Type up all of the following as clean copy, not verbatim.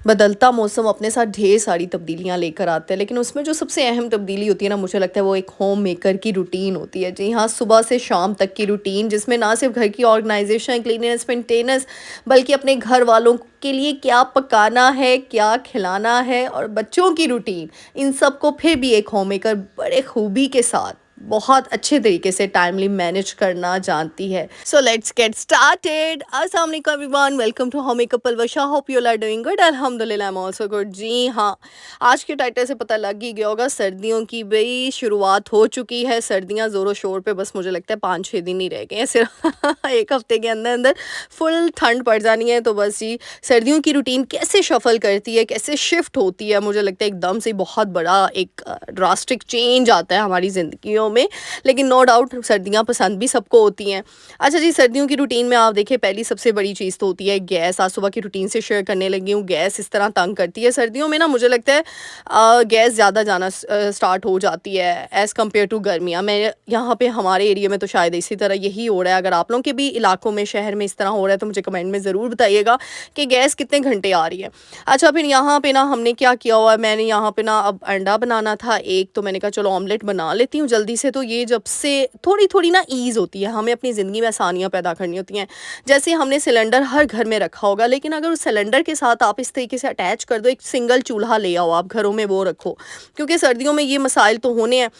बदलता मौसम अपने साथ ढेर सारी तब्दीलियाँ लेकर आता है, लेकिन उसमें जो सबसे अहम तब्दीली होती है ना, मुझे लगता है वो एक होम मेकर की रूटीन होती है। जी हाँ, सुबह से शाम तक की रूटीन, जिसमें ना सिर्फ घर की ऑर्गेनाइजेशन, क्लीननेस, मेंटेनेंस, बल्कि अपने घर वालों के लिए क्या पकाना है, क्या खिलाना है, और बच्चों की रूटीन, इन सब को फिर भी एक होम मेकर बड़े खूबी के साथ बहुत अच्छे तरीके से टाइमली मैनेज करना जानती है। So let's get started. अस्सलाम वालेकुम everyone, welcome to home makeup Palwasha. Hope you are doing good. अल्हम्दुलिल्लाह, आई एम आल्सो गुड। जी हाँ, आज के टाइटल से पता लग ही गया होगा, सर्दियों की भाई शुरुआत हो चुकी है। सर्दियाँ ज़ोरों शोर पे, बस मुझे लगता है 5-6 दिन ही रह गए हैं सिर्फ एक हफ्ते के अंदर अंदर फुल ठंड पड़ जानी है। तो बस जी, सर्दियों की रूटीन कैसे शफल करती है, कैसे शिफ्ट होती है, मुझे लगता है एकदम से बहुत बड़ा एक ड्रास्टिक चेंज आता है हमारी ज़िंदगियों में। लेकिन नो डाउट सर्दियाँ पसंद भी सबको होती हैं। अच्छा जी, सर्दियों की रूटीन में आप देखिए, पहली सबसे बड़ी चीज़ तो होती है गैस। आज सुबह की रूटीन से शेयर करने लगी हूँ। गैस इस तरह तंग करती है सर्दियों में ना, मुझे लगता है गैस ज़्यादा जाना स्टार्ट हो जाती है एज़ कम्पेयर टू गर्मियाँ। मैं यहाँ पे हमारे एरिया में तो शायद इसी तरह यही हो रहा है। अगर आप लोगों के भी इलाकों में, शहर में इस तरह हो रहा है तो मुझे कमेंट में ज़रूर बताइएगा कि गैस कितने घंटे आ रही है। अच्छा, फिर यहाँ पे ना हमने क्या किया हुआ है, मैंने यहाँ पे ना अब अंडा बनाना था एक, तो मैंने कहा चलो ऑमलेट बना लेती हूँ जल्दी से। तो ये जब से थोड़ी थोड़ी ना ईज़ होती है, हमें अपनी ज़िंदगी में आसानियाँ पैदा करनी होती हैं। जैसे हमने सिलेंडर हर घर में रखा होगा, लेकिन अगर उस सिलेंडर के साथ आप इस तरीके से अटैच कर दो, एक सिंगल चूल्हा ले आओ आप घरों में, वो रखो, क्योंकि सर्दियों में ये मसाइल तो होने हैं।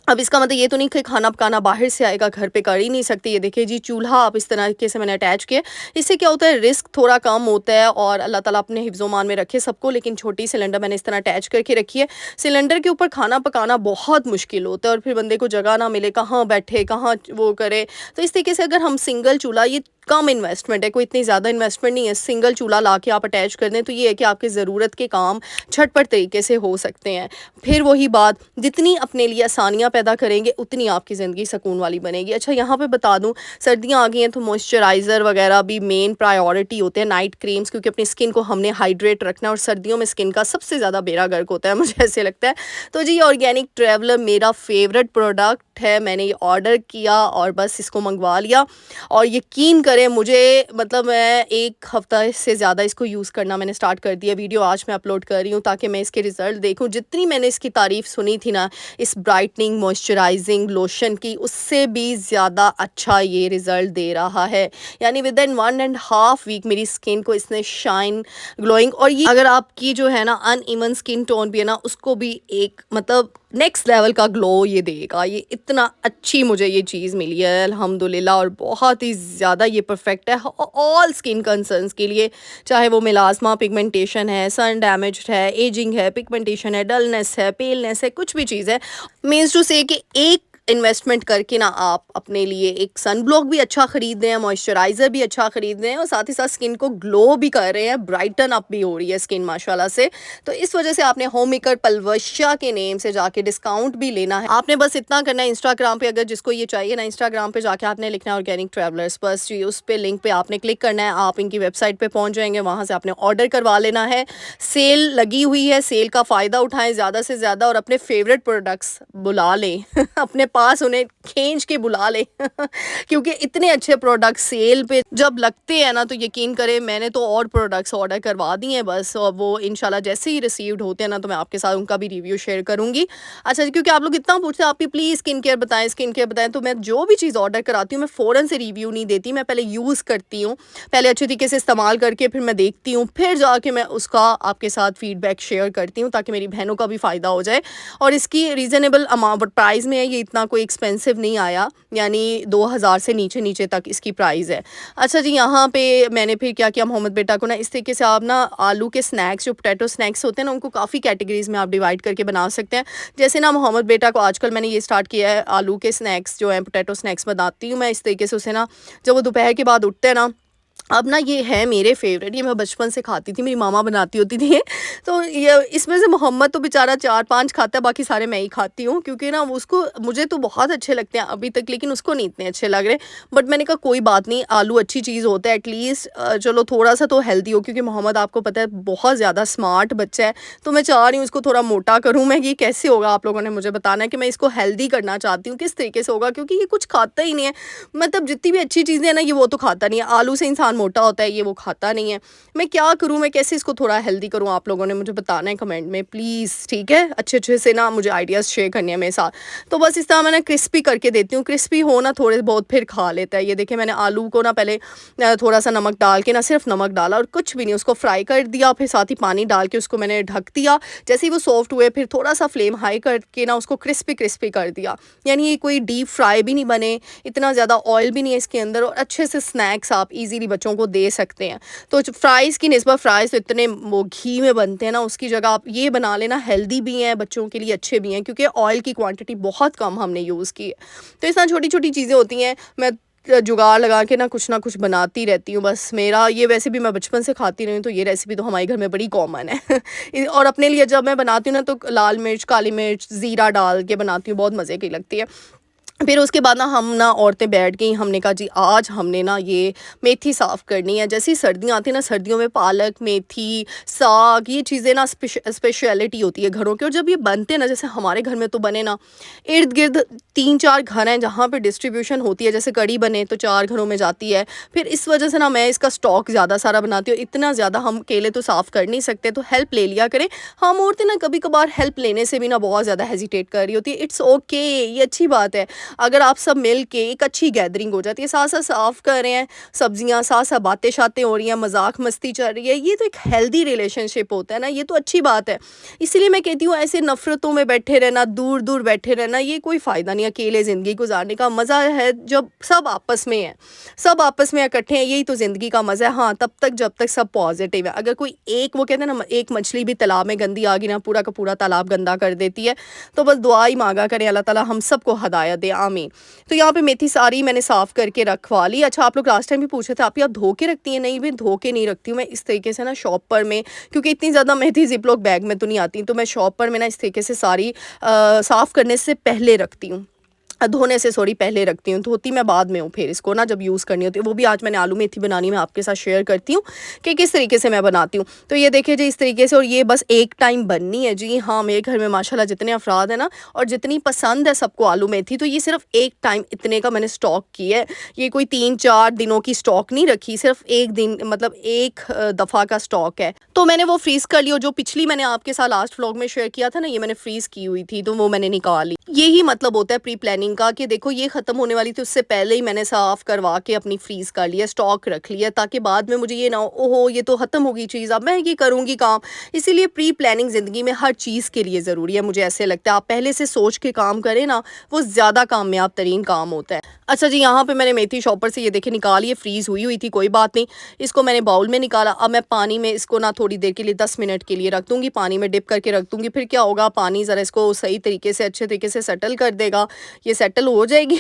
अब इसका मतलब ये तो नहीं कि खाना पकाना बाहर से आएगा, घर पे कर ही नहीं सकते। ये देखिए जी, चूल्हा आप इस तरीके से मैंने अटैच किया। इससे क्या होता है, रिस्क थोड़ा कम होता है, और अल्लाह ताला अपने हिफ्ज़-ओ-मान में रखे सबको। लेकिन छोटी सिलेंडर मैंने इस तरह अटैच करके रखी है। सिलेंडर के ऊपर खाना पकाना बहुत मुश्किल होता है, और फिर बंदे को जगह ना मिले, कहाँ बैठे, कहाँ वो करे। तो इस तरीके से अगर हम सिंगल चूल्हा, ये कम इन्वेस्टमेंट है, कोई इतनी ज़्यादा इन्वेस्टमेंट नहीं है, सिंगल चूल्हा ला के आप अटैच कर दें तो ये है कि आपकी ज़रूरत के काम झटपट तरीके से हो सकते हैं। फिर वही बात, जितनी अपने लिए आसानियाँ पैदा करेंगे उतनी आपकी ज़िंदगी सुकून वाली बनेगी। अच्छा, यहाँ पे बता दूँ, सर्दियाँ आ गई हैं तो मॉइस्चराइज़र वगैरह भी मेन प्रायोरिटी होते हैं, नाइट क्रीम्स, क्योंकि अपनी स्किन को हमने हाइड्रेट रखना है, और सर्दियों में स्किन का सबसे ज़्यादा बेड़ा गर्क होता है, मुझे ऐसे लगता है। तो जी, ऑर्गेनिक ट्रैवलर मेरा फेवरेट प्रोडक्ट है। मैंने ये ऑर्डर किया और बस इसको मंगवा लिया, और यकीन करें मुझे, मतलब मैं 1 हफ़्ता से ज़्यादा इसको यूज़ करना मैंने स्टार्ट कर दिया। वीडियो आज मैं अपलोड कर रही हूँ ताकि मैं इसके रिज़ल्ट देखूँ। जितनी मैंने इसकी तारीफ़ सुनी थी ना, इस ब्राइटनिंग मॉइस्चराइजिंग लोशन की, उससे भी ज़्यादा अच्छा ये रिज़ल्ट दे रहा है। यानी within 1 and half week मेरी स्किन को इसने शाइन, ग्लोइंग, और ये अगर आपकी जो है ना अनइवन स्किन टोन भी है ना, उसको भी एक मतलब नेक्स्ट लेवल का ग्लो ये देगा। ये इतना अच्छी मुझे ये चीज़ मिली है अल्हम्दुलिल्लाह, और बहुत ही ज़्यादा ये परफेक्ट है ऑल स्किन कंसर्न्स के लिए, चाहे वो मिलाज़मा, पिगमेंटेशन है, सन डैमेज्ड है, एजिंग है, पिगमेंटेशन है, डलनेस है, पेलनेस है, कुछ भी चीज़ है। मीन्स टू से कि एक इन्वेस्टमेंट करके ना आप अपने लिए एक सन ब्लॉक भी अच्छा ख़रीद रहे हैं, मॉइस्चराइज़र भी अच्छा ख़रीद रहे हैं, और साथ ही साथ स्किन को ग्लो भी कर रहे हैं, ब्राइटन अप भी हो रही है स्किन माशाल्लाह से। तो इस वजह से आपने होम मेकर पलवशा के नेम से जाके डिस्काउंट भी लेना है। आपने बस इतना करना है, इंस्टाग्राम पे अगर जिसको ये चाहिए ना, इंस्टाग्राम पे जाके आपने लिखना है ऑर्गेनिक ट्रैवलर्स, बस जी उस पे लिंक पे आपने क्लिक करना है, आप इनकी वेबसाइट पे पहुंच जाएंगे, वहाँ से आपने ऑर्डर करवा लेना है। सेल लगी हुई है, सेल का फ़ायदा उठाएं ज़्यादा से ज़्यादा, और अपने फेवरेट प्रोडक्ट्स बुला लें अपने पास, उन्हें खींच के बुला लें क्योंकि इतने अच्छे प्रोडक्ट सेल पे जब लगते हैं ना, तो यकीन करें मैंने तो और प्रोडक्ट्स ऑर्डर करवा दिए हैं बस, और वो इंशाल्लाह जैसे ही रिसीव्ड होते हैं ना, तो मैं आपके साथ उनका भी रिव्यू शेयर करूंगी। अच्छा जी, क्योंकि आप लोग इतना पूछते हैं आप भी प्लीज़ स्किन केयर बताएं, स्किन केयर बताएं, तो मैं जो भी चीज़ ऑर्डर कराती हूँ मैं फ़ौरन से रिव्यू नहीं देती, मैं पहले यूज़ करती हूँ, पहले अच्छे तरीके से इस्तेमाल करके फिर मैं देखती हूँ, फिर जाके मैं उसका आपके साथ फीडबैक शेयर करती हूँ, ताकि मेरी बहनों का भी फ़ायदा हो जाए। और इसकी रीज़नेबल अमाउंट प्राइस में है, ये इतना कोई एक्सपेंसिव नहीं आया, यानी 2000 से नीचे नीचे तक इसकी प्राइस है। अच्छा जी, यहाँ पे मैंने फिर क्या किया, मोहम्मद बेटा को ना इस तरीके से आप ना आलू के स्नैक्स, जो पोटैटो स्नैक्स होते हैं ना, उनको काफ़ी कैटेगरीज़ में आप डिवाइड करके बना सकते हैं। जैसे ना मोहम्मद बेटा को आजकल मैंने ये स्टार्ट किया है, आलू के स्नैक्स जो हैं, पोटैटो स्नैक्स बनाती हूँ मैं इस तरीके से उसे ना, जब वो दोपहर के बाद उठते हैं ना, अब ना ये है मेरे फेवरेट, ये मैं बचपन से खाती थी, मेरी मामा बनाती होती थी तो ये इसमें से मोहम्मद तो बेचारा 4-5 खाता है, बाकी सारे मैं ही खाती हूँ, क्योंकि ना उसको, मुझे तो बहुत अच्छे लगते हैं अभी तक, लेकिन उसको नहीं इतने अच्छे लग रहे। बट मैंने कहा कोई बात नहीं, आलू अच्छी चीज़ होता है एटलीस्ट, चलो थोड़ा सा तो हेल्दी हो, क्योंकि मोहम्मद आपको पता है बहुत ज़्यादा स्मार्ट बच्चा है, तो मैं चाह रही हूँ इसको थोड़ा मोटा करूँ मैं। ये कैसे होगा, आप लोगों ने मुझे बताना है कि मैं इसको हेल्दी करना चाहती हूँ, किस तरीके से होगा, क्योंकि ये कुछ खाता ही नहीं है। मतलब जितनी भी अच्छी चीज़ें हैं ना, ये वो तो खाता नहीं है। आलू से इंसान इंसान मोटा होता है, ये वो खाता नहीं है। मैं क्या करूँ, मैं कैसे इसको थोड़ा हेल्दी करूँ, आप लोगों ने मुझे बताना है कमेंट में प्लीज़, ठीक है? अच्छे-अच्छे से ना मुझे आइडियाज़ शेयर करने हैं मेरे साथ। तो बस इस तरह मैं ना क्रिस्पी करके देती हूँ, क्रिस्पी हो ना थोड़े बहुत फिर खा लेता है। ये देखिए मैंने आलू को ना पहले थोड़ा-सा नमक डाल के ना, सिर्फ़ नमक डाला और कुछ भी नहीं, उसको फ्राई कर दिया, फिर साथ ही पानी डाल के उसको मैंने ढक दिया। जैसे ही वो सॉफ्ट हुए फिर थोड़ा-सा फ्लेम हाई करके ना उसको क्रिस्पी-क्रिस्पी कर दिया। यानी ये कोई डीप फ्राई भी नहीं बने, इतना ज़्यादा ऑयल भी नहीं है इसके अंदर, और अच्छे से स्नैक्स आप ईज़िली बच्चों को दे सकते हैं। तो फ्राइज़ की निस्बत फ्राइज़ तो इतने वो घी में बनते हैं ना, उसकी जगह आप ये बना लेना, हेल्दी भी हैं, बच्चों के लिए अच्छे भी हैं, क्योंकि ऑयल की क्वांटिटी बहुत कम हमने यूज़ की है। तो इस तरह छोटी-छोटी चीज़ें होती हैं, मैं जुगाड़ लगा के ना कुछ बनाती रहती हूँ बस। मेरा ये वैसे भी मैं बचपन से खाती रही हूँ, तो ये रेसिपी तो हमारे घर में बड़ी कॉमन है। और अपने लिए जब मैं बनाती हूँ ना, तो लाल मिर्च, काली मिर्च, ज़ीरा डाल के बनाती हूँ, बहुत मज़े की लगती है। फिर उसके बाद ना हम ना औरतें बैठ गई, हमने कहा जी आज हमने ना ये मेथी साफ़ करनी है। जैसे ही सर्दियाँ आती हैं ना, सर्दियों में पालक, मेथी, साग, ये चीज़ें ना स्पेशलिटी होती है घरों की। और जब ये बनते हैं ना, जैसे हमारे घर में तो बने ना, इर्द गिर्द 3-4 घर हैं जहाँ पे डिस्ट्रीब्यूशन होती है। जैसे कड़ी बने तो 4 घरों में जाती है। फिर इस वजह से ना मैं इसका स्टॉक ज़्यादा सारा बनाती हूँ। इतना ज़्यादा हम अकेले तो साफ़ कर नहीं सकते, तो हेल्प ले लिया करें। हम औरतें ना कभी कभार हेल्प लेने से भी ना बहुत ज़्यादा हेजिटेट कर रही होती है। इट्स ओके, ये अच्छी बात है। अगर आप सब मिल के एक अच्छी गैदरिंग हो जाती है, साथ-साथ साफ़ कर रहे हैं सब्जियाँ, साथ-साथ बातें-शातें हो रही हैं, मज़ाक-मस्ती चल रही है, ये तो एक हेल्दी रिलेशनशिप होता है ना, ये तो अच्छी बात है। इसीलिए मैं कहती हूँ ऐसे नफ़रतों में बैठे रहना, दूर-दूर बैठे रहना, ये कोई फ़ायदा नहीं है। अकेले ज़िंदगी गुज़ारने का मज़ा है जब सब आपस में हैं, सब आपस में इकट्ठे हैं, यही तो ज़िंदगी का मज़ा है। हाँ, तब तक जब तक सब पॉज़िटिव है। अगर कोई एक, वो कहते हैं ना, एक मछली भी तालाब में गंदी आ गई ना, पूरा का पूरा तालाब गंदा कर देती है। तो बस दुआ ही माँगा करें अल्लाह ताला हम सबको हिदायत दे, आमीन। तो यहाँ पे मेथी सारी मैंने साफ़ करके रखवा ली। अच्छा, आप लोग लास्ट टाइम भी पूछे थे, आप या धो के रखती हैं? नहीं, मैं धो के नहीं रखती हूँ, मैं इस तरीके से ना शॉपर में, क्योंकि इतनी ज़्यादा मेथी ज़िप-लॉक बैग में तो नहीं आती, तो मैं शॉपर में ना इस तरीके से सारी साफ़ करने से पहले रखती हूँ। धोने से सॉरी पहले रखती हूँ, धोती मैं बाद में हूँ फिर इसको ना, जब यूज़ करनी होती है। वो भी आज मैंने आलू मेथी बनानी, मैं आपके साथ शेयर करती हूँ कि किस तरीके से मैं बनाती हूँ। तो ये देखिए जी, इस तरीके से, और ये बस एक टाइम बननी है जी। हाँ, मेरे घर में माशाल्लाह जितने अफराद हैं ना, और जितनी पसंद है सबको आलू मेथी, तो ये सिर्फ एक टाइम इतने का मैंने स्टॉक किया है। ये कोई 3-4 दिनों की स्टॉक नहीं रखी, सिर्फ एक दिन, मतलब एक दफ़ा का स्टॉक है। तो मैंने वो फ्रीज़ कर लिया। जो पिछली मैंने आपके साथ लास्ट व्लॉग में शेयर किया था ना, ये मैंने फ्रीज़ की हुई थी, तो वो मैंने निकाल ली। यही मतलब होता है प्री प्लानिंग का, कि देखो ये ख़त्म होने वाली थी, उससे पहले ही मैंने साफ़ करवा के अपनी फ्रीज़ कर लिया, स्टॉक रख लिया, ताकि बाद में मुझे ये ना हो, ओहो ये तो ख़त्म हो गई चीज़, अब मैं ये करूँगी काम। इसीलिए प्री प्लानिंग ज़िंदगी में हर चीज़ के लिए ज़रूरी है, मुझे ऐसे लगता है। आप पहले से सोच के काम करें ना, वो ज़्यादा कामयाब तरीन काम होता है। अच्छा जी, यहाँ पे मैंने मेथी शॉपर से ये देखिए निकाली है, फ्रीज़ हुई हुई थी, कोई बात नहीं। इसको मैंने बाउल में निकाला। अब मैं पानी में इसको ना थोड़ी देर के लिए 10 मिनट के लिए रख दूँगी, पानी में डिप करके रख दूँगी। फिर क्या होगा, पानी ज़रा इसको सही तरीके से, अच्छे तरीके से सेटल कर देगा। ये सेटल हो जाएगी।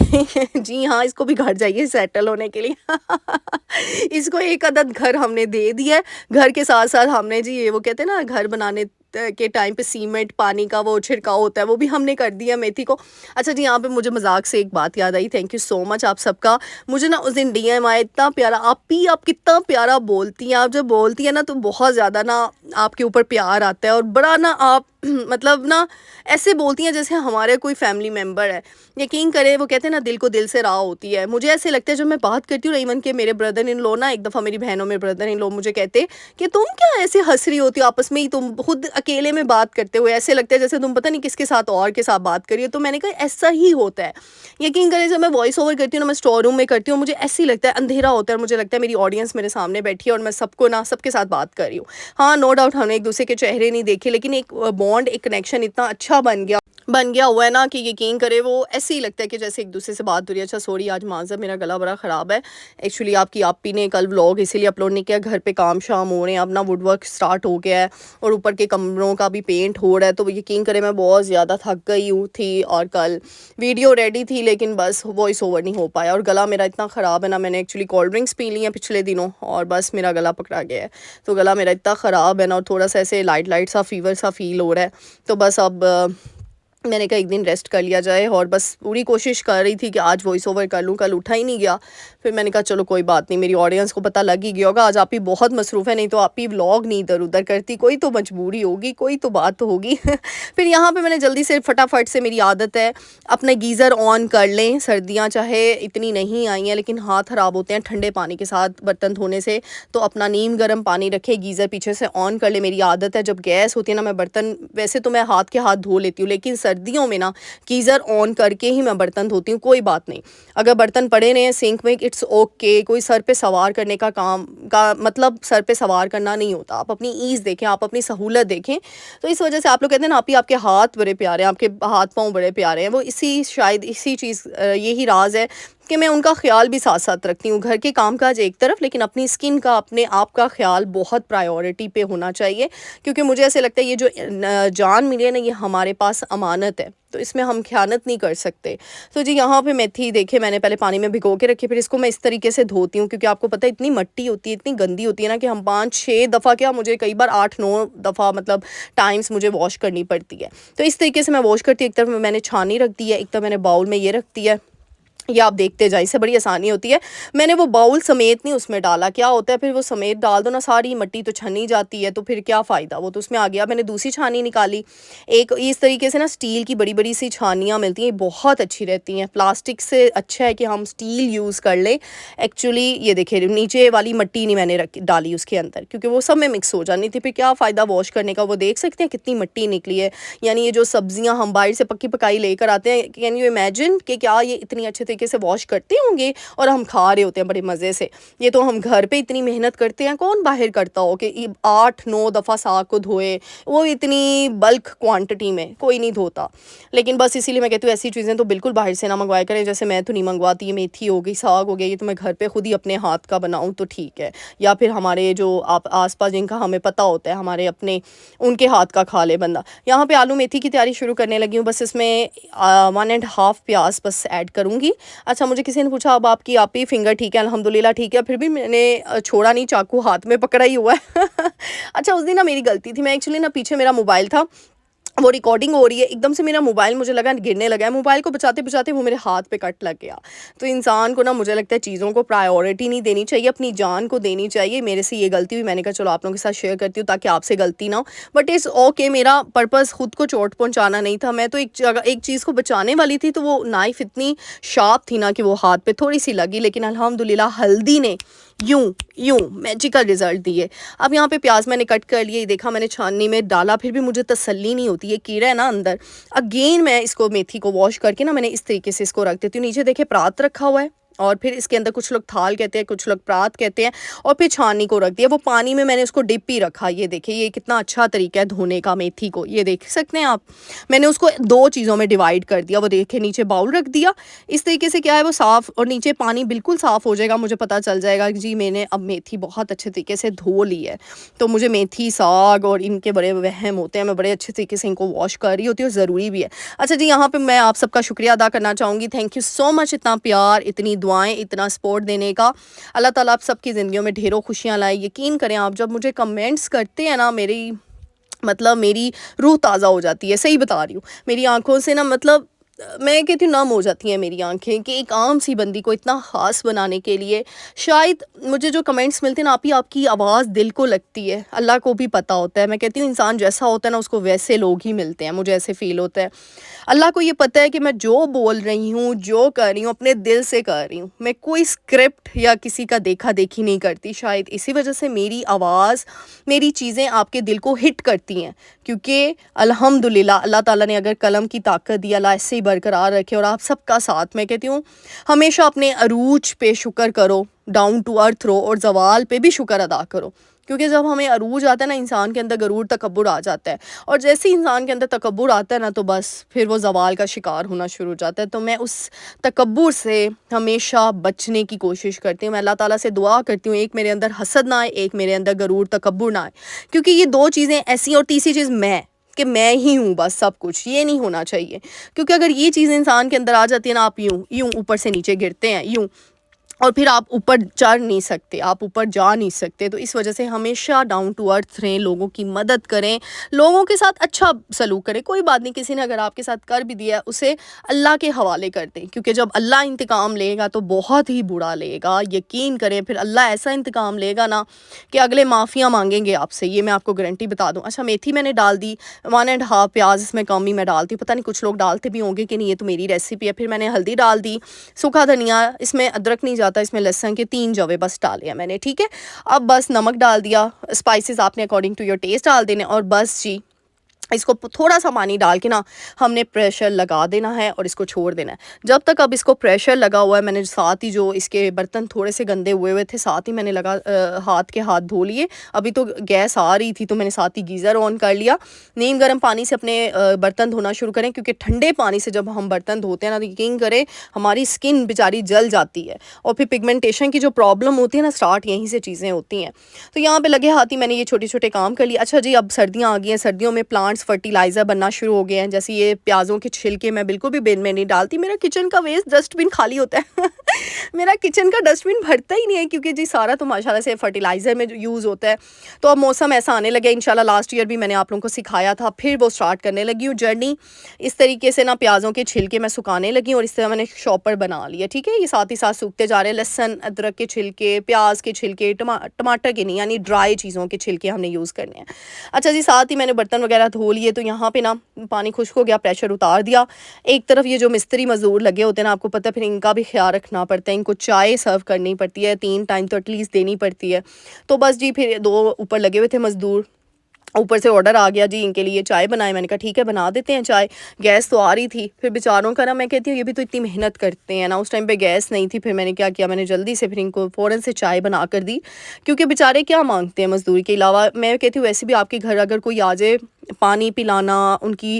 जी हाँ, इसको भी घर जाइए सेटल होने के लिए। इसको एक अदद घर हमने दे दिया है। घर के साथ-साथ हमने जी, ये वो कहते हैं ना, घर बनाने के टाइम पे सीमेंट पानी का वो छिड़काव होता है, वो भी हमने कर दिया मेथी को। अच्छा जी, यहाँ पे मुझे मज़ाक से एक बात याद आई, थैंक यू सो मच आप सबका। मुझे ना उस दिन डीएम आया, इतना प्यारा, आप कितना प्यारा बोलती हैं। आप जब बोलती हैं ना, तो बहुत ज़्यादा ना आपके ऊपर प्यार आता है, और बड़ा ना आप मतलब ना ऐसे बोलती हैं जैसे हमारे कोई फैमिली मेम्बर है। यकीन करें, वो कहते हैं ना, दिल को दिल से राह होती है। मुझे ऐसे लगता है जब मैं बात करती हूँ, इवन के मेरे ब्रदर इन लॉ ना, एक दफ़ा मेरी बहनों में ब्रदर इन लॉ मुझे कहते कि तुम क्या ऐसे हँस रही होती हो आपस में ही, तुम खुद अकेले में बात करते हो, ऐसे लगता है जैसे तुम पता नहीं किसके साथ और के साथ बात करी हो। तो मैंने कहा ऐसा ही होता है। यकीन करें, जब मैं वॉइस ओवर करती हूँ ना, मैं स्टोर रूम में करती हूँ, मुझे ऐसे ही लगता है अंधेरा होता है, और मुझे लगता है मेरी ऑडियंस मेरे सामने बैठी है और मैं सबको ना, सबके साथ बात कर रही हूँ। हाँ, नो डाउट हमने एक दूसरे के चेहरे नहीं देखे, लेकिन एक बॉन्ड, एक कनेक्शन इतना अच्छा बन गया हुआ है ना, कि यकीन करे वो ऐसे ही लगता है कि जैसे एक दूसरे से बात हो रही है। अच्छा सॉरी, आज माज़र मेरा गला बड़ा ख़राब है। एक्चुअली आपकी आप्पी ने कल व्लॉग इसीलिए अपलोड नहीं किया, घर पे काम शाम हो रहे हैं, अब ना वुड वर्क स्टार्ट हो गया है, और ऊपर के कमरों का भी पेंट हो रहा है। तो यकीन करे मैं बहुत ज़्यादा थक गई हूँ थी, और कल वीडियो रेडी थी, लेकिन बस वॉइस ओवर नहीं हो पाया, और गला मेरा इतना ख़राब है ना। मैंने एक्चुअली कोल्ड ड्रिंक्स पी ली हैं पिछले दिनों, और बस मेरा गला पकड़ा गया है। तो गला मेरा इतना ख़राब है ना, और थोड़ा सा ऐसे लाइट सा फीवर सा फील हो रहा है। तो बस अब मैंने कहा एक दिन रेस्ट कर लिया जाए, और बस पूरी कोशिश कर रही थी कि आज वॉइस ओवर कर लूँ, कल उठा ही नहीं गया। फिर मैंने कहा चलो कोई बात नहीं, मेरी ऑडियंस को पता लग ही गया होगा आज आप ही बहुत मसरूफ़ है, नहीं तो आप ही व्लॉग नहीं इधर उधर करती, कोई तो मजबूरी होगी, कोई तो बात तो होगी। फिर यहाँ पे मैंने जल्दी से फटाफट से, मेरी आदत है अपना गीज़र ऑन कर लें। सर्दियाँ चाहे इतनी नहीं आई हैं लेकिन हाथ ख़राब होते हैं ठंडे पानी के साथ बर्तन धोने से, तो अपना नीम गर्म पानी रखे, गीज़र पीछे से ऑन कर ले। मेरी आदत है जब गैस होती है ना, मैं बर्तन वैसे तो मैं हाथ के हाथ धो लेती हूँ, लेकिन सर्दियों में ना गीज़र ऑन करके ही मैं बर्तन धोती हूँ। कोई बात नहीं, अगर बर्तन पड़े रहे हैं सिंक में, इट्स ओके। कोई सर पे सवार करने का काम का मतलब सर पे सवार करना नहीं होता। आप अपनी ईज़ देखें, आप अपनी सहूलत देखें। तो इस वजह से आप लोग कहते हैं ना, आप ही आपके हाथ बड़े प्यारे हैं, आपके हाथ पाँव बड़े प्यारे हैं, वो इसी शायद इसी चीज़ यही राज है कि मैं उनका ख्याल भी साथ साथ रखती हूँ। घर के कामकाज एक तरफ, लेकिन अपनी स्किन का, अपने आप का ख्याल बहुत प्रायोरिटी पे होना चाहिए, क्योंकि मुझे ऐसे लगता है ये जो जान मिली है ना, ये हमारे पास अमानत है, तो इसमें हम ख़यानत नहीं कर सकते। तो जी यहाँ पे मेथी देखिए मैंने पहले पानी में भिगो के रखी, फिर इसको मैं इस तरीके से धोती हूँ, क्योंकि आपको पता है इतनी मिट्टी होती है, इतनी गंदी होती है ना, कि हम 5-6 दफ़ा क्या, मुझे कई बार 8-9 दफ़ा मतलब टाइम्स मुझे वॉश करनी पड़ती है। तो इस तरीके से मैं वॉश करती हूँ। एक तरफ मैंने छानी रख दी है, एक तरफ मैंने बाउल में ये रख दिया है। ये आप देखते जाए, इससे बड़ी आसानी होती है। मैंने वो बाउल समेत नहीं उसमें डाला, क्या होता है फिर वो समेत डाल दो ना, सारी मिट्टी तो छनी जाती है, तो फिर क्या फ़ायदा, वो तो उसमें आ गया। मैंने दूसरी छानी निकाली, एक इस तरीके से ना स्टील की बड़ी बड़ी सी छानियाँ मिलती हैं, बहुत अच्छी रहती हैं। प्लास्टिक से अच्छा है कि हम स्टील यूज़ कर लें। एक्चुअली ये देखिए नीचे वाली मिट्टी नहीं मैंने रख डाली उसके अंदर, क्योंकि वो सब में मिक्स हो जानी थी, फिर क्या फ़ायदा वॉश करने का। वो देख सकते हैं कितनी मिट्टी निकली है। यानी ये जो सब्जियां हम बाहर से पक्की पकाई लेकर आते हैं, कैन यू इमेजिन कि क्या ये इतनी अच्छे तरीके से वॉश करते होंगे और हम खा रहे होते हैं बड़े मज़े से। ये तो हम घर पे इतनी मेहनत करते हैं, कौन बाहर करता हो कि 8-9 दफ़ा साग को धोए, वो इतनी बल्क क्वांटिटी में कोई नहीं धोता। लेकिन बस इसीलिए मैं कहती हूँ ऐसी चीज़ें तो बिल्कुल बाहर से ना मंगवाया करें। जैसे मैं तो नहीं मंगवाती, ये मेथी हो गई, साग हो गया, ये तो मैं घर पे खुद ही अपने हाथ का बनाऊँ तो ठीक है, या फिर हमारे जो आप आस पास जिनका हमें पता होता है, हमारे अपने, उनके हाथ का खा ले बंदा। यहाँ पे आलू मेथी की तैयारी शुरू करने लगी हूँ। बस इसमें 1.5 प्याज बस ऐड करूँगी। अच्छा, मुझे किसी ने पूछा अब आपकी आप ही फिंगर ठीक है? अल्हम्दुलिल्लाह ठीक है, फिर भी मैंने छोड़ा नहीं, चाकू हाथ में पकड़ा ही हुआ है। अच्छा, उस दिन ना मेरी गलती थी, मैं एक्चुअली ना पीछे मेरा मोबाइल था, वो रिकॉर्डिंग हो रही है, एकदम से मेरा मोबाइल मुझे लगा गिरने लगा है, मोबाइल को बचाते बचाते वो मेरे हाथ पे कट लग गया। तो इंसान को ना मुझे लगता है चीज़ों को प्रायोरिटी नहीं देनी चाहिए, अपनी जान को देनी चाहिए। मेरे से ये गलती हुई, मैंने कहा चलो आप लोगों के साथ शेयर करती हूँ ताकि आपसे गलती ना हो। बट इट्स ओके, मेरा पर्पज़ खुद को चोट पहुँचाना नहीं था। मैं तो एक जगह एक चीज़ को बचाने वाली थी, तो वो नाइफ़ इतनी शार्प थी ना कि वो हाथ पे थोड़ी सी लगी, लेकिन अल्हम्दुलिल्लाह हल्दी ने यूं यूं मैजिकल रिजल्ट दिए। अब यहाँ पे प्याज मैंने कट कर लिए, देखा मैंने छाननी में डाला, फिर भी मुझे तसल्ली नहीं होती, ये कीड़ा है ना अंदर। अगेन मैं इसको मेथी को वॉश करके ना मैंने इस तरीके से इसको रख देती हूँ। नीचे देखिए परात रखा हुआ है, और फिर इसके अंदर कुछ लोग थाल कहते हैं, कुछ लोग परात कहते हैं, और फिर छाननी को रख दिया। वो पानी में मैंने उसको डिप ही रखा। ये देखिए ये कितना अच्छा तरीका है धोने का मेथी को, ये देख सकते हैं आप। मैंने उसको 2 चीज़ों में डिवाइड कर दिया। वो देखिए नीचे बाउल रख दिया, इस तरीके से क्या है वो साफ़, और नीचे पानी बिल्कुल साफ़ हो जाएगा। मुझे पता चल जाएगा कि जी मैंने अब मेथी बहुत अच्छे तरीके से धो ली है। तो मुझे मेथी, साग और इनके बड़े वहम होते हैं, मैं बड़े अच्छे तरीके से इनको वॉश कर रही होती हूँ, ज़रूरी भी है। अच्छा जी, यहाँ पे मैं आप सबका शुक्रिया अदा करना चाहूँगी। थैंक यू सो मच, इतना प्यार, इतनी दुआएं, इतना सपोर्ट देने का। अल्लाह ताला आप सबकी ज़िंदगियों में ढेरों खुशियाँ लाए। यकीन करें आप जब मुझे कमेंट्स करते हैं ना, मेरी मतलब मेरी रूह ताज़ा हो जाती है, सही बता रही हूँ। मेरी आँखों से ना मतलब मैं कहती हूँ नम हो जाती हैं मेरी आँखें, कि एक आम सी बंदी को इतना ख़ास बनाने के लिए शायद मुझे जो कमेंट्स मिलते हैं ना, आप ही आपकी आवाज़ दिल को लगती है, अल्लाह को भी पता होता है। मैं कहती हूँ इंसान जैसा होता है ना, उसको वैसे लोग ही मिलते हैं, मुझे ऐसे फ़ील होता है। अल्लाह को ये पता है कि मैं जो बोल रही हूँ, जो कर रही हूँ, अपने दिल से कर रही हूँ। मैं कोई स्क्रिप्ट या किसी का देखा-देखी नहीं करती। शायद इसी वजह से मेरी आवाज़, मेरी चीज़ें आपके दिल को हिट करती हैं, क्योंकि अल्हम्दुलिल्लाह अल्लाह ताला ने अगर कलम की ताकत दी, अल्लाह ऐसे ही बरकरार रखे, और आप सबका साथ। मैं कहती हूँ हमेशा अपने अरूज पे शुक्र करो, डाउन टू अर्थ रहो, और ज़वाल पे भी शुक्र अदा करो, क्योंकि जब हमें अरूज आता है ना, इंसान के अंदर गरूर तकब्बुर आ जाता है, और जैसे ही इंसान के अंदर तकब्बुर आता है ना, तो बस फिर वो ज़वाल का शिकार होना शुरू हो जाता है। तो मैं उस तकब्बुर से हमेशा बचने की कोशिश करती हूँ। मैं अल्लाह ताला से दुआ करती हूँ, एक मेरे अंदर हसद ना आए, एक मेरे अंदर गरूर तकब्बुर ना आए, क्योंकि ये 2 चीज़ें ऐसी, और तीसरी चीज़ मैं, कि मैं ही हूँ बस सब कुछ, ये नहीं होना चाहिए। क्योंकि अगर ये चीज़ इंसान के अंदर आ जाती है ना, आप यूँ यूँ ऊपर से नीचे गिरते हैं, यूँ और फिर आप ऊपर चढ़ नहीं सकते, आप ऊपर जा नहीं सकते। तो इस वजह से हमेशा डाउन टू अर्थ रहें, लोगों की मदद करें, लोगों के साथ अच्छा सलूक करें। कोई बात नहीं, किसी ने अगर आपके साथ कर भी दिया है, उसे अल्लाह के हवाले कर दें, क्योंकि जब अल्लाह इंतकाम लेगा तो बहुत ही बुरा लेगा, यकीन करें। फिर अल्लाह ऐसा इंतकाम लेगा ना कि अगले माफ़ियाँ मांगेंगे आपसे, ये मैं आपको गारंटी बता दूँ। अच्छा, मेथी मैंने डाल दी, 1.5 प्याज इसमें कम ही मैं डालती हूँ, पता नहीं कुछ लोग डालते भी होंगे कि नहीं, ये तो मेरी रेसिपी है। फिर मैंने हल्दी डाल दी, सूखा धनिया, इसमें अदरक नहीं जाता, इसमें लहसुन के 3 जवे बस डाले हैं मैंने, ठीक है। अब बस नमक डाल दिया, स्पाइसेस आपने अकॉर्डिंग टू योर टेस्ट डाल देने, और बस जी इसको थोड़ा सा पानी डाल के ना हमने प्रेशर लगा देना है और इसको छोड़ देना है जब तक। अब इसको प्रेशर लगा हुआ है, मैंने साथ ही जो इसके बर्तन थोड़े से गंदे हुए हुए थे, साथ ही मैंने हाथ धो लिए। अभी तो गैस आ रही थी तो मैंने साथ ही गीज़र ऑन कर लिया। नीम गर्म पानी से अपने बर्तन धोना शुरू करें, क्योंकि ठंडे पानी से जब हम बर्तन धोते हैं ना, तो यकीन करें हमारी स्किन बेचारी जल जाती है, और फिर पिगमेंटेशन की जो प्रॉब्लम होती है ना, स्टार्ट यहीं से चीज़ें होती हैं। तो यहाँ पे लगे हाथ ही मैंने ये छोटे छोटे काम कर लिए। अच्छा जी, अब सर्दियाँ आ गई हैं, सर्दियों में प्लांट्स फर्टिलाइज़र बनना शुरू हो गए हैं। जैसे ये प्याज़ों के छिलके मैं बिल्कुल भी बिन में नहीं डालती, मेरा किचन का वेस्ट डस्टबिन खाली होता है मेरा किचन का डस्टबिन भरता ही नहीं है, क्योंकि जी सारा तो माशाल्लाह से फर्टिलाइज़र में यूज़ होता है। तो अब मौसम ऐसा आने लगा, इंशाल्लाह लास्ट ईयर भी मैंने आप लोगों को सिखाया था, फिर वो स्टार्ट करने लगी हूँ जर्नी। इस तरीके से ना प्याज़ों के छिलके मैं सुखाने लगी हूँ, और इस तरह मैंने शॉपर बना लिया, ठीक है। ये साथ ही साथ सूखते जा रहे हैं, लहसन अदरक के छिलके, प्याज के छिलके, टमाटर के नहीं, यानी ड्राई चीज़ों के छिलके हमने यूज़ करने हैं। अच्छा जी, साथ ही मैंने बर्तन वगैरह धो लिए, तो यहाँ पे ना पानी खुश्क हो गया, प्रेशर उतार दिया। एक तरफ ये जो मिस्त्री मजदूर लगे होते हैं ना, आपको पता है, फिर इनका भी ख्याल रखना पड़ता है, इनको चाय सर्व करनी पड़ती है, 3 टाइम तो एटलीस्ट देनी पड़ती है। तो बस जी, फिर 2 ऊपर लगे हुए थे मजदूर, ऊपर से ऑर्डर आ गया जी इनके लिए चाय बनाए। मैंने कहा ठीक है, बना देते हैं चाय। गैस तो आ रही थी, फिर बेचारों का ना, मैं कहती हूँ ये भी तो इतनी मेहनत करते हैं ना, उस टाइम पे गैस नहीं थी। फिर मैंने क्या किया, मैंने जल्दी से फिर इनको फ़ौरन से चाय बना कर दी, क्योंकि बेचारे क्या मांगते हैं मजदूरी के अलावा। मैं कहती हूँ वैसे भी आपके घर अगर कोई आ जाए, पानी पिलाना, उनकी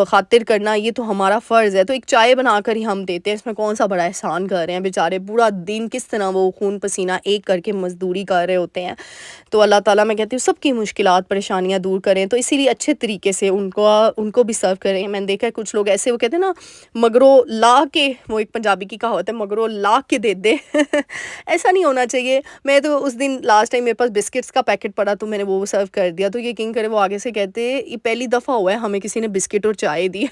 खातिर करना, ये तो हमारा फ़र्ज़ है। तो एक चाय बनाकर ही हम देते हैं, इसमें कौन सा बड़ा एहसान कर रहे हैं। बेचारे पूरा दिन किस तरह वो खून पसीना एक करके मजदूरी कर रहे होते हैं। तो अल्लाह ताला, मैं कहती हूँ सबकी मुश्किलात परेशानियाँ दूर करें, तो इसीलिए अच्छे तरीके से उनको भी सर्व करें। मैंने देखा है कुछ लोग ऐसे, वो कहते हैं ना, मगरो ला के, वो एक पंजाबी की कहावत है, मगरो ला के दे दे ऐसा नहीं होना चाहिए। मैं तो उस दिन लास्ट टाइम मेरे पास बिस्किट्स का पैकेट पड़ा, तो मैंने वो सर्व कर दिया। तो यकीन करें वो आगे से कहते, ये पहली दफ़ा हुआ है हमें किसी ने बिस्किट और चाय दी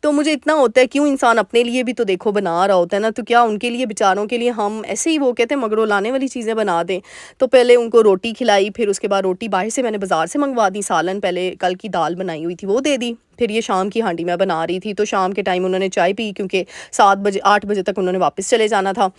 तो मुझे इतना होता है, क्यों इंसान अपने लिए भी तो देखो बना रहा होता है ना, तो क्या उनके लिए, बेचारों के लिए हम ऐसे ही, वो कहते हैं, मगरों लाने वाली चीज़ें बना दें। तो पहले उनको रोटी खिलाई, फिर उसके बाद रोटी बाहर से मैंने बाज़ार से मंगवा दी, सालन पहले कल की दाल बनाई हुई थी वो दे दी। फिर ये शाम की हांडी मैं बना रही थी, तो शाम के टाइम उन्होंने चाय पी, क्योंकि 7 बजे 8 बजे तक उन्होंने वापस चले जाना था।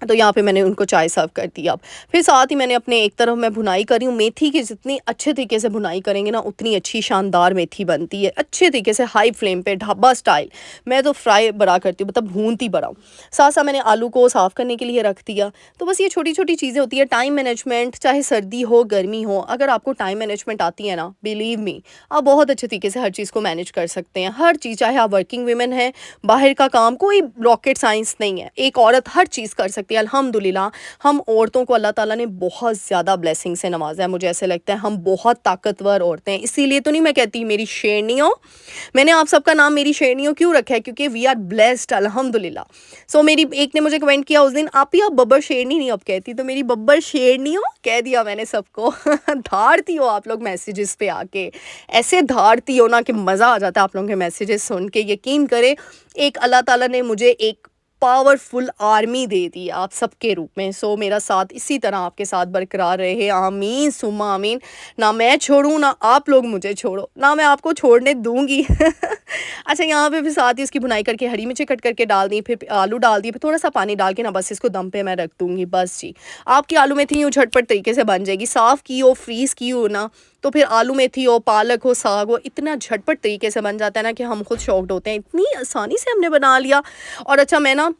तो यहाँ पे मैंने उनको चाय सर्व कर दी। अब फिर साथ ही मैंने अपने एक तरफ मैं भुनाई कर रही हूँ मेथी की। जितनी अच्छे तरीके से भुनाई करेंगे ना, उतनी अच्छी शानदार मेथी बनती है, अच्छे तरीके से हाई फ्लेम पे ढाबा स्टाइल। मैं तो फ्राई बड़ा करती हूँ, मतलब भूनती बड़ा हूँ। साथ साथ मैंने आलू को साफ़ करने के लिए रख दिया। तो बस ये छोटी छोटी चीज़ें होती है, टाइम मैनेजमेंट, चाहे सर्दी हो गर्मी हो, अगर आपको टाइम मैनेजमेंट आती है ना, बिलीव मी, आप बहुत अच्छे तरीके से हर चीज़ को मैनेज कर सकते हैं। हर चीज़, चाहे आप वर्किंग वीमेन हैं, बाहर का काम कोई रॉकेट साइंस नहीं है, एक औरत हर चीज़ कर सकती है। अल्हम्दुलिल्लाह, हम औरतों को अल्लाह ताला ने बहुत ज़्यादा ब्लेसिंग से नवाजा है। मुझे ऐसे लगता है हम बहुत ताकतवर औरतें हैं। इसीलिए तो नहीं मैं कहती मेरी शेरनियों, मैंने आप सबका नाम मेरी शेरनियों क्यों रखा है, क्योंकि वी आर ब्लेस्ड अल्हम्दुलिल्लाह। सो मेरी एक ने मुझे कमेंट किया उस दिन, आप ही आप बब्बर शेरनी नहीं अब कहती, तो मेरी बब्बर शेरनियों कह दिया मैंने सबको धारती हो आप लोग मैसेजेस पे आके, ऐसे धारती हो ना कि मज़ा आ जाता है आप लोगों के मैसेजेस सुन के। यकीन करें, एक अल्लाह ताला ने मुझे एक पावरफुल आर्मी दे दी आप सबके रूप में। सो मेरा साथ इसी तरह आपके साथ बरकरार रहे, आमीन सुम्मा आमीन। ना मैं छोड़ूं, ना आप लोग मुझे छोड़ो, ना मैं आपको छोड़ने दूंगी अच्छा, यहाँ पे फिर साथ ही इसकी बुनाई करके हरी मिर्ची कट करके डाल दी, फिर आलू डाल दिए, फिर थोड़ा सा पानी डाल के ना बस इसको दम पे मैं रख दूंगी। बस जी, आपकी आलू मेथी यूँ झटपट तरीके से बन जाएगी। साफ़ की हो, फ्रीज़ की हो ना, तो फिर आलू मेथी हो, पालक हो, साग हो, इतना झटपट तरीके से बन जाता है ना कि हम खुद शॉक्ड होते हैं, इतनी आसानी से हमने बना लिया। और अच्छा, मैं ना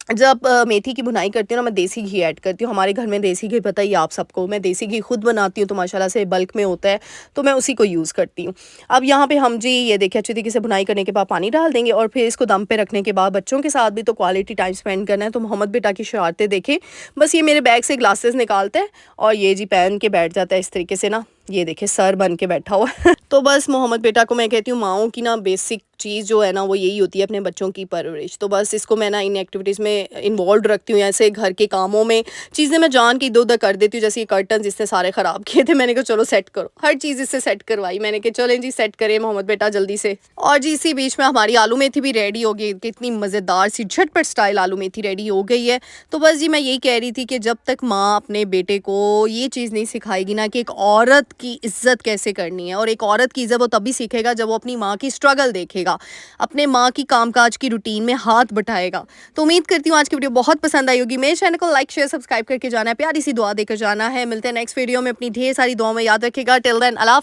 जब मेथी की बुनाई करती हूँ ना, मैं देसी घी ऐड करती हूँ। हमारे घर में देसी घी पता ही है आप सबको, मैं देसी घी खुद बनाती हूँ, तो माशाल्लाह से बल्क में होता है, तो मैं उसी को यूज़ करती हूँ। अब यहाँ पे हम जी ये देखिए अच्छी तरीके से बुनाई करने के बाद पानी डाल देंगे, और फिर इसको दम पे रखने के बाद बच्चों के साथ भी तो क्वालिटी टाइम स्पेंड करना है। तो मोहम्मद बेटा की शरारतें देखें, बस ये मेरे बैग से ग्लासेस निकालता है और ये जी पहन के बैठ जाता है इस तरीके से ना, ये देखिए सर बन के बैठा हुआ तो बस मोहम्मद बेटा को मैं कहती हूँ माँओं की ना बेसिक चीज़ जो है ना वो यही होती है अपने बच्चों की परवरिश। तो बस इसको मैं ना इन एक्टिविटीज़ में इन्वॉल्व रखती हूँ, ऐसे घर के कामों में चीज़ें मैं जान के इधर-उधर कर देती हूँ। जैसे ये कर्टन्स इसने सारे ख़राब किए थे, मैंने कहा चलो सेट करो। हर चीज़ इससे सेट करवाई मैंने कि चलें जी सेट करें मोहम्मद बेटा जल्दी से। और जी इसी बीच में हमारी आलू मेथी भी रेडी हो गई, कितनी मज़ेदार सी झटपट स्टाइल आलू मेथी रेडी हो गई है। तो बस जी मैं यही कह रही थी कि जब तक माँ अपने बेटे को ये चीज़ नहीं सिखाएगी ना कि एक औरत की इज़्ज़त कैसे करनी है, और एक औरत की इज़्ज़त वो तभी सीखेगा जब वो अपनी माँ की स्ट्रगल देखेगा, अपने माँ की कामकाज की रूटीन में हाथ बटाएगा। तो उम्मीद करती हूँ आज की वीडियो बहुत पसंद आई होगी। मेरे चैनल को लाइक शेयर सब्सक्राइब करके जाना है, प्यारी सी दुआ देकर जाना है। मिलते हैं नेक्स्ट वीडियो में, अपनी ढेर सारी दुआओं में याद रखिएगा। टिल देन अल्लाह।